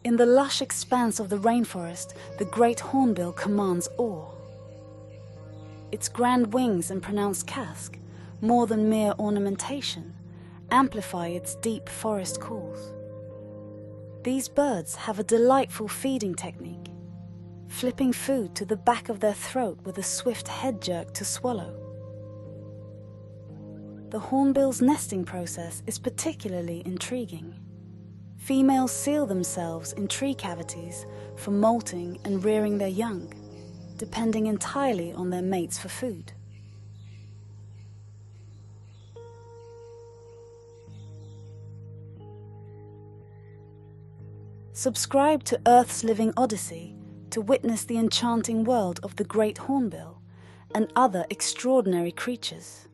In the lush expanse of the rainforest, the Great Hornbill commands awe. Its grand wings and pronounced casque, more than mere ornamentation, amplify its deep forest calls. These birds have a delightful feeding technique, flipping food to the back of their throat with a swift head jerk to swallow. The hornbill's nesting process is particularly intriguing. Females seal themselves in tree cavities for molting and rearing their young, depending entirely on their mates for food. Subscribe to Earth's Living Odyssey to witness the enchanting world of the Great Hornbill and other extraordinary creatures.